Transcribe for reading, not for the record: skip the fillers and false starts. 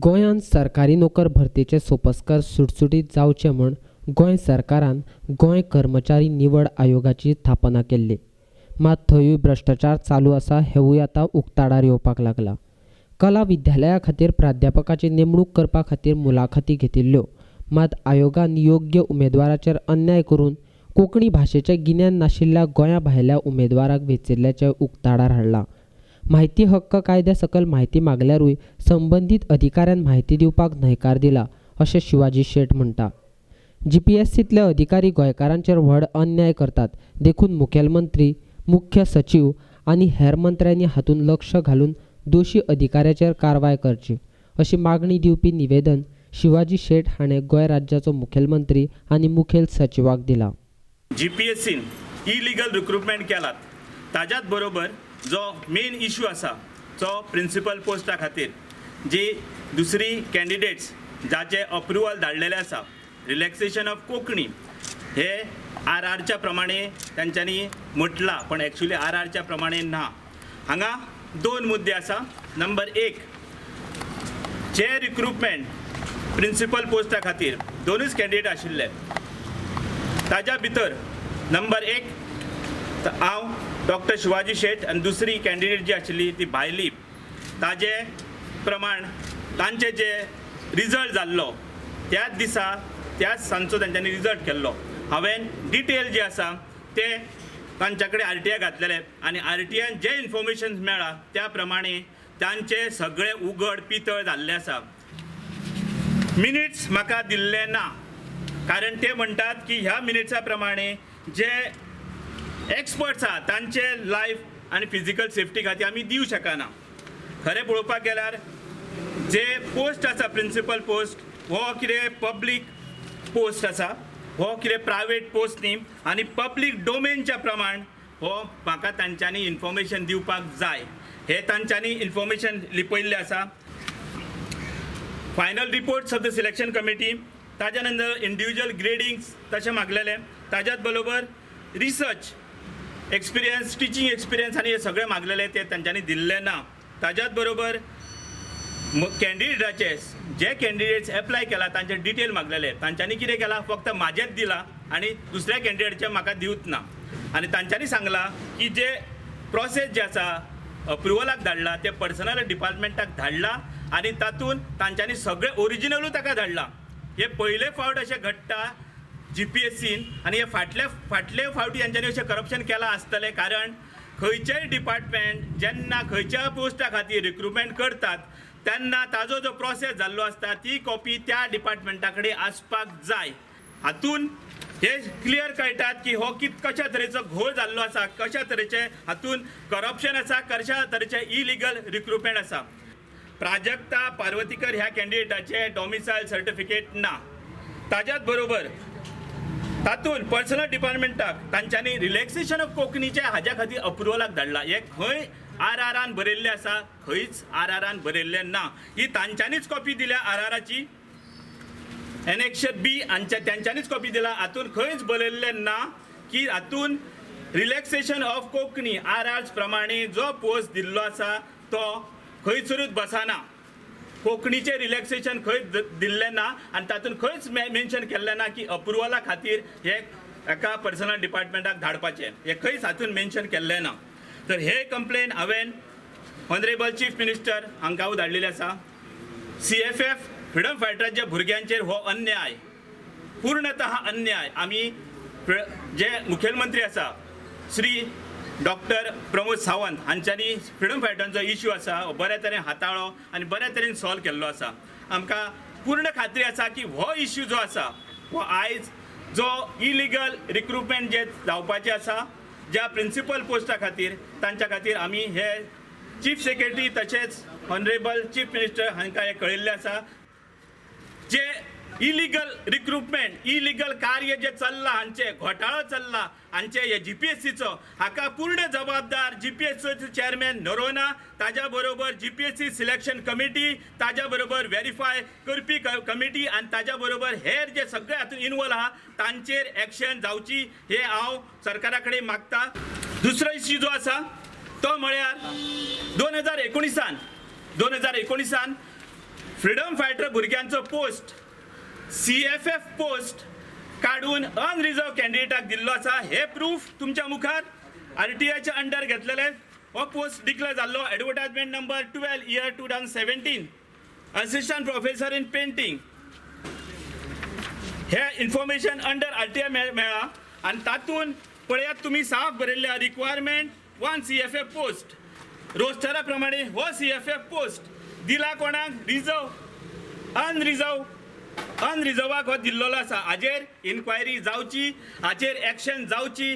गोंयांत सरकारी नोकर भरतीचे सोपस्कर सुटसुटीत जावचे म्हूण गोंय सरकारान गोंय कर्मचारी निवड आयोगाची स्थापना केल्ली. मात थंयूय भ्रश्टाचार चालू आसा हेवूय आतां उक्ताडार येवपाक लागला. कला विद्यालया खातीर प्राध्यापकाची नेमणूक करपा खातीर मुलाखती घेतिल्ल्यो, मात आयोगान योग्य उमेदवाराचेर अन्याय करून कोंकणी भाशेचें गिन्यान नाशिल्ल्या गोंया भायल्या उमेदवाराक वेंचिल्ल्याचें उक्ताडार हाडलां. माहिती हक्क कायद्या सकल माहिती मागल्यारूय संबंदीत अधिकाऱ्यान माहिती दिवपाक न्हयकार दिला अशें शिवाजी शेट म्हणटा. GPSCतले अधिकारी गोंयकारांचेर व्हड अन्याय करतात देखून मुखेलमंत्री, मुख्य सचिव आनी हेर मंत्र्यांनी हातूंत लक्ष घालून दोशी अधिकाऱ्याचेर कारवाय करची अशी मागणी दिवपी निवेदन शिवाजी शेट हाणें गोंय राज्याचो मुखेलमंत्री आनी मुखेल सचिवाक दिला. GPSCन इलिगल रिक्रुटमेंट केलात, ताज्याच बरोबर जो मेन इश्यू आसा तो प्रिंसिपल पोस्टा खातीर जी दुसरी कॅन्डिडेट्स जाचे अप्रुवल धाडलेले आसा, रिलॅक्सेशन ऑफ कोंकणी हे RRच्या प्रमाणे तांच्यांनी म्हटला, पण एक्चुअली RRच्या प्रमाणे ना. हांगा दोन मुद्दे आसा. नंबर एक, जे रिक्रुटमेंट प्रिंसिपल पोस्टा खातीर दोनूच कॅन्डिडेट आशिल्ले, ताज्या भितर नंबर एक हांव डॉक्टर शिवाजी शेट आनी दुसरी कॅन्डिडेट जी आशिल्ली ती भायली, ताजे प्रमाण तांचे जे रिजल्ट जाल्लो त्याच दिसा त्याच सांजचो तांच्यांनी रिजल्ट केल्लो. हांवें डिटेल जे आसा ते तांच्या कडेन RTI घातलेले आनी RTIन जे इन्फॉर्मेशन मेळ्ळा त्या प्रमाणे तांचे सगळे उघड पितळ जाल्ले आसा. मिनिट्स म्हाका दिल्ले ना, कारण ते म्हणटात की ह्या मिनिट्सा प्रमाणे जे एक्सपर्ट्स आहात तांचे लायफ आनी फिजिकल सेफ्टी खातीर आमी दिवं शकना. खरें पळोवपाक गेल्यार जे पोस्ट आसा प्रिंसिपल पोस्ट हो कितें पब्लीक पोस्ट आसा, हो कितें प्रायवेट पोस्ट न्ही, आनी पब्लीक डोमेनच्या प्रमाण हो म्हाका तांच्यांनी इन्फॉर्मेशन दिवपाक जाय. हे तांच्यांनी इन्फॉर्मेशन लिपयल्लें आसा. Final reports of the selection committee, ताज्या नंतर इंडिविज्युअल ग्रेडिंग्स तशें मागलेलें, ताज्याच बरोबर रिसर्च एक्सपिरियन्स, टिचींग एक्सपिरियन्स आनी हे सगळे मागलेले ते तांच्यांनी दिल्ले ना. ताज्याच बरोबर कॅन्डिडेटाचे जे कॅन्डिडेट्स एप्लाय केला तांचे डिटेल मागलेले, तांच्यांनी कितें केलां, फक्त म्हाजेच दिला आनी दुसऱ्या कॅन्डिडेटचे म्हाका दिवच ना. आनी तांच्यांनी सांगलां की जे प्रोसेस जे आसा अप्रुवलाक धाडला ते पर्सनल डिपार्टमेंटाक धाडला आनी तातूंत तांच्यांनी सगळे ओरिजिनलूच ताका धाडला. हे पयले फावट अशें घडटा GPSCन, आनी हे फाटले फावटी तांच्यांनी अशें करप्शन केलां आसतलें, कारण खंयचेय डिपार्टमेंट जेन्ना खंयच्या पोस्टा खातीर रिक्रुटमेंट करतात तेन्ना ताजो जो प्रोसेस जाल्लो आसता ती कॉपी त्या डिपार्टमेंटा कडेन आसपाक जाय. हातून हे क्लियर कळटात की हो कशा तरेचो घोळ जाल्लो आसा, कशा तरेचे हातून करप्शन आसा, कशा तरेचे इलिगल रिक्रुटमेंट आसा. प्राजक्ता पार्वतीकर ह्या कॅन्डिडेटाचे डॉमिसायल सर्टिफिकेट ना. ताज्याच बरोबर तातून पर्सनल डिपार्टमेंटाक तांच्यांनी रिलॅक्सेशन ऑफ कोंकणीचे हाज्या खातीर अप्रुवलाक धाडला. हे खंय RRन बरयल्लें आसा, खंयच RRन बरयल्लें ना. ही तांच्यांनीच कॉपी दिल्या RRची, एनेक्शर B त्यांच्यांनीच कॉपी दिला. हातून खंयच बरयल्लें ना की हातून रिलॅक्सेशन ऑफ कोंकणी RRs प्रमाणे जो पोस्ट दिल्लो आसा तो खंयसरूच बसना. कोंकणीचे रिलॅक्सेशन खंय दिल्लें ना आनी तातूंत खंयच मेन्शन केल्लें ना की अप्रुवला खातीर हे एका पर्सनल डिपार्टमेंटाक धाडपाचें, हे खंयच हातून मेन्शन केल्लें ना. तर हे कंप्लेन हांवें ऑनरेबल चीफ मिनिस्टर हांकां धाडलेली आसा. CFF फ्रिडम फायटराच्या भुरग्यांचेर हो अन्याय, पूर्णतः अन्याय. आमी जे मुखेलमंत्री आसा श्री डॉक्टर प्रमोद सावंत हांच्यांनी फ्रिडम फायटरांचो इश्यू आसा बऱ्या तरेन हाताळ्ळो आनी बऱ्या तरेन सॉल्व केल्लो आसा. आमकां पूर्ण खात्री आसा की हो इश्यू जो आसा हो आयज जो इलिगल रिक्रुटमेंट जे जावपाचें आसा ज्या प्रिंसिपल पोस्टा खातीर तांच्या खातीर आमी हे चीफ सेक्रेटरी तशेंच ऑनरेबल चीफ मिनिस्टर हांकां हे कळयल्लें आसा. जे इलिगल रिक्रुटमेंट, इलिगल कार्य जे चल्लां, हांचे घोटाळो चल्ला हांचे हे GPSCचो, हाका पूर्ण जबाबदार GPSCचो चेअरमॅन नरोना, ताज्या बरोबर GPSC सिलेक्शन कमिटी, ताज्या बरोबर व्हेरीफाय करपी कमिटी आनी ताज्या बरोबर हेर जे सगळे हातून इन्वॉल्व आहा तांचेर एक्शन जावची हे हांव सरकारा कडेन मागता. दुसरो इश्यू जो आसा तो म्हळ्यार 2019 2019 फ्रीडम फायटर भुरग्यांचो पोस्ट CFF पोस्ट काढून अनरिझर्व कॅन्डिडेटाक दिल्लो आसा हे प्रूफ तुमच्या मुखार RTIच्या अंडर घेतलेले हो पोस्ट डिक्लेअर जाल्लो advertisement number 12 year 2017 assistant professor in painting हे इन्फॉर्मेशन अंडर RTI मेळ्ळा आनी तातूंत पळयात तुमी साफ बरयल्ल्या रिक्वायरमेंट 1 CFF पोस्ट रोस्टरा प्रमाणे हो CFF पोस्ट दिला कोणाक रिझर्व अनरिझर्वाक हो दिल्लो आसा हाजेर इन्क्वायरी जावची हाजेर एक्शन जावची